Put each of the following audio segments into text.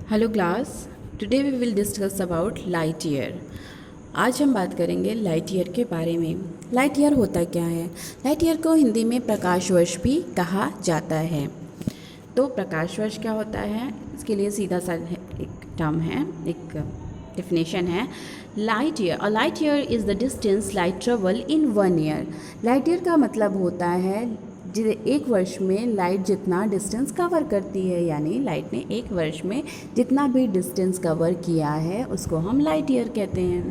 Hello class, today we will discuss about light year. आज हम बात करेंगे लाइट ईयर के बारे में। लाइट ईयर होता क्या है? लाइट ईयर को हिंदी में प्रकाश वर्ष भी कहा जाता है। तो प्रकाश वर्ष क्या होता है, इसके लिए सीधा सा एक टर्म है, एक डेफिनेशन है। Light year, a light year is the distance light travel in 1 year. Light year का मतलब होता है एक वर्ष में लाइट जितना डिस्टेंस कवर करती है, यानी लाइट ने एक वर्ष में जितना भी डिस्टेंस कवर किया है उसको हम लाइट ईयर कहते हैं।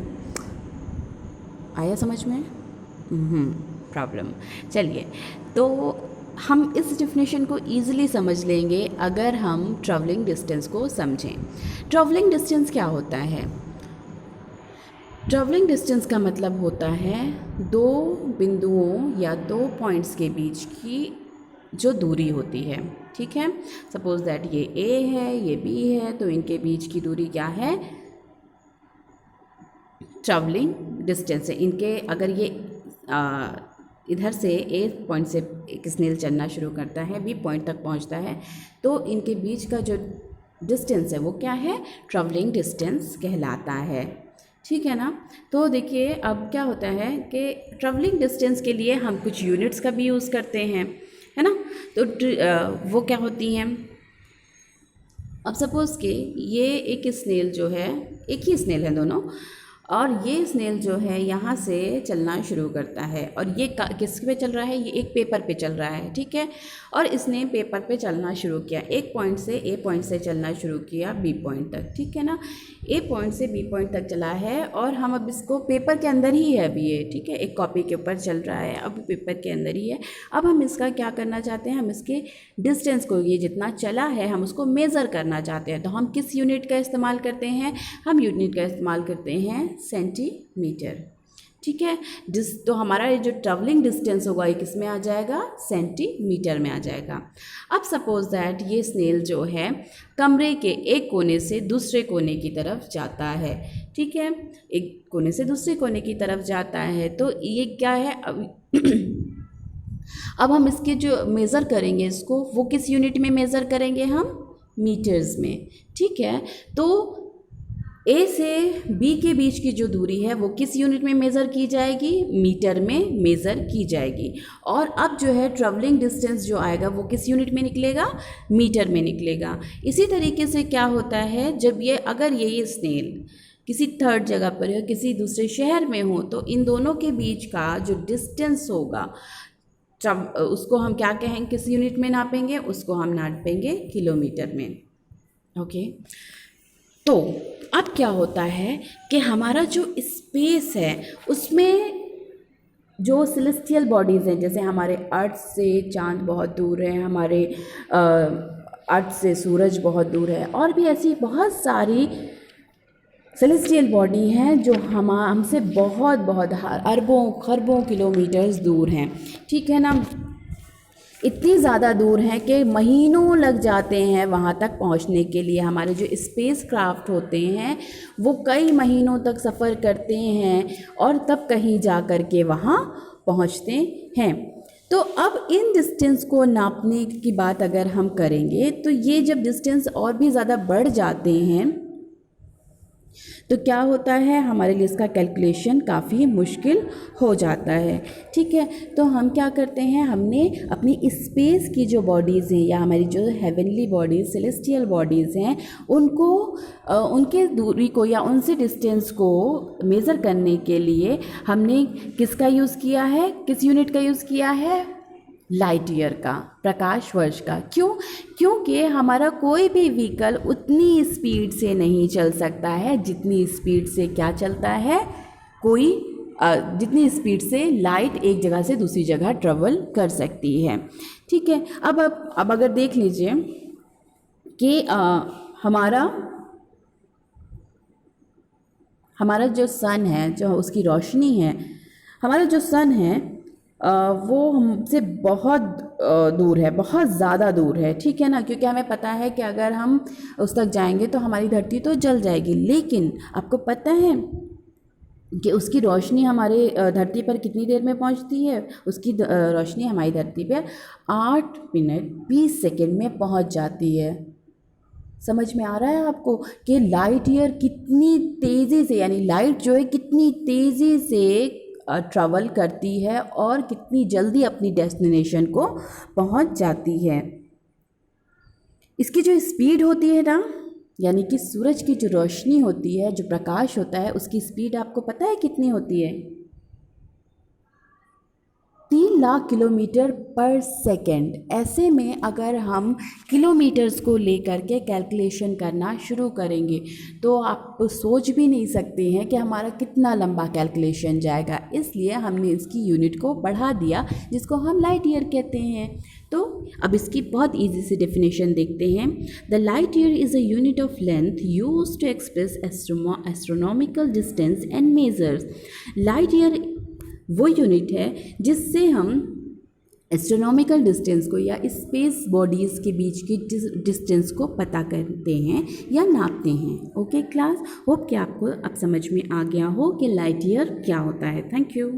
आया समझ में? प्रॉब्लम। चलिए, तो हम इस डेफिनेशन को ईजिली समझ लेंगे अगर हम ट्रैवलिंग डिस्टेंस को समझें। ट्रैवलिंग डिस्टेंस क्या होता है? ट्रैवलिंग डिस्टेंस का मतलब होता है दो बिंदुओं या दो पॉइंट्स के बीच की जो दूरी होती है। ठीक है, सपोज दैट ये ए है, ये बी है, तो इनके बीच की दूरी क्या है? ट्रैवलिंग डिस्टेंस है। इनके अगर ये इधर से ए पॉइंट से एक स्नेल चलना शुरू करता है, बी पॉइंट तक पहुंचता है, तो इनके बीच का जो डिस्टेंस है वो क्या है? ट्रैवलिंग डिस्टेंस कहलाता है। ठीक है ना? तो देखिए अब क्या होता है कि ट्रैवलिंग डिस्टेंस के लिए हम कुछ यूनिट्स का भी यूज़ करते हैं, है ना? तो वो क्या होती हैं? अब सपोज़ कि ये एक स्नेल जो है, एक ही स्नेल है दोनों, और ये स्नेल जो है यहाँ से चलना शुरू करता है, और ये किस पे चल रहा है? ये एक पेपर पे चल रहा है। ठीक है, और इसने पेपर पे चलना शुरू किया, एक पॉइंट से ए पॉइंट से चलना शुरू किया बी पॉइंट तक। ठीक है ना? ए पॉइंट से बी पॉइंट तक चला है, और हम अब इसको पेपर के अंदर ही है अभी ये, ठीक है, एक कॉपी के ऊपर चल रहा है, अब पेपर के अंदर ही है। अब हम इसका क्या करना चाहते हैं? हम इसके डिस्टेंस को, ये जितना चला है, हम उसको मेज़र करना चाहते हैं। तो हम किस यूनिट का इस्तेमाल करते हैं? हम यूनिट का इस्तेमाल करते हैं सेंटीमीटर। ठीक है, तो हमारा ये जो ट्रैवलिंग डिस्टेंस होगा ये किस में आ जाएगा? सेंटीमीटर में आ जाएगा। अब सपोज दैट ये स्नेल जो है कमरे के एक कोने से दूसरे कोने की तरफ जाता है। ठीक है, एक कोने से दूसरे कोने की तरफ जाता है, तो ये क्या है? अब हम इसके जो मेज़र करेंगे इसको, वो किस यूनिट में मेज़र करेंगे? हम मीटर्स में। ठीक है, तो ए से बी के बीच की जो दूरी है वो किस यूनिट में मेज़र की जाएगी? मीटर में मेज़र की जाएगी। और अब जो है ट्रैवलिंग डिस्टेंस जो आएगा वो किस यूनिट में निकलेगा? मीटर में निकलेगा। इसी तरीके से क्या होता है, जब ये अगर ये स्नेल किसी थर्ड जगह पर है, किसी दूसरे शहर में हो, तो इन दोनों के बीच का जो डिस्टेंस होगा उसको हम क्या कहेंगे? किस यूनिट में नापेंगे? उसको हम नापेंगे किलोमीटर में। ओके, तो अब क्या होता है कि हमारा जो स्पेस है उसमें जो सेलेस्टियल बॉडीज़ हैं, जैसे हमारे अर्थ से चांद बहुत दूर है, हमारे अर्थ से सूरज बहुत दूर है, और भी ऐसी बहुत सारी सेलेस्टियल बॉडी हैं जो हमसे बहुत बहुत अरबों खरबों किलोमीटर्स दूर हैं। ठीक है ना? इतनी ज़्यादा दूर हैं कि महीनों लग जाते हैं वहाँ तक पहुँचने के लिए। हमारे जो स्पेस क्राफ्ट होते हैं वो कई महीनों तक सफ़र करते हैं और तब कहीं जा कर के वहाँ पहुँचते हैं। तो अब इन डिस्टेंस को नापने की बात अगर हम करेंगे तो ये जब डिस्टेंस और भी ज़्यादा बढ़ जाते हैं तो क्या होता है? हमारे लिए इसका कैलकुलेशन काफ़ी मुश्किल हो जाता है। ठीक है, तो हम क्या करते हैं? हमने अपनी स्पेस की जो बॉडीज़ हैं या हमारी जो हेवनली बॉडीज़, सेलेस्टियल बॉडीज़ हैं, उनको उनके दूरी को या उनसे डिस्टेंस को मेज़र करने के लिए हमने किसका यूज़ किया है? किस यूनिट का यूज़ किया है? लाइट ईयर का, प्रकाश वर्ष का। क्यों? क्योंकि हमारा कोई भी व्हीकल उतनी स्पीड से नहीं चल सकता है जितनी स्पीड से क्या चलता है? जितनी स्पीड से लाइट एक जगह से दूसरी जगह ट्रेवल कर सकती है। ठीक है, अब अगर देख लीजिए कि हमारा जो सन है, जो उसकी रोशनी है, हमारा जो सन है वो हमसे बहुत दूर है, बहुत ज़्यादा दूर है। ठीक है ना? क्योंकि हमें पता है कि अगर हम उस तक जाएंगे तो हमारी धरती तो जल जाएगी, लेकिन आपको पता है कि उसकी रोशनी हमारे धरती पर कितनी देर में पहुंचती है? उसकी रोशनी हमारी धरती पर 8 मिनट 20 सेकंड में पहुंच जाती है। समझ में आ रहा है आपको कि लाइट ईयर कितनी तेज़ी से, यानी लाइट जो है कितनी तेज़ी से ट्रैवल करती है और कितनी जल्दी अपनी डेस्टिनेशन को पहुंच जाती है। इसकी जो स्पीड होती है ना, यानी कि सूरज की जो रोशनी होती है, जो प्रकाश होता है, उसकी स्पीड आपको पता है कितनी होती है? 3 लाख किलोमीटर पर सेकंड। ऐसे में अगर हम किलोमीटर्स को लेकर के कैलकुलेशन करना शुरू करेंगे तो आप सोच भी नहीं सकते हैं कि हमारा कितना लंबा कैलकुलेशन जाएगा। इसलिए हमने इसकी यूनिट को बढ़ा दिया, जिसको हम लाइट ईयर कहते हैं। तो अब इसकी बहुत इजी सी डेफिनेशन देखते हैं। The light year is a unit of length used to express astronomical distance and measures. Light year वो यूनिट है जिससे हम एस्ट्रोनॉमिकल डिस्टेंस को या स्पेस बॉडीज़ के बीच की डिस्टेंस को पता करते हैं या नापते हैं। ओके क्लास, होप कि आपको अब समझ में आ गया हो कि लाइट ईयर क्या होता है। Thank you.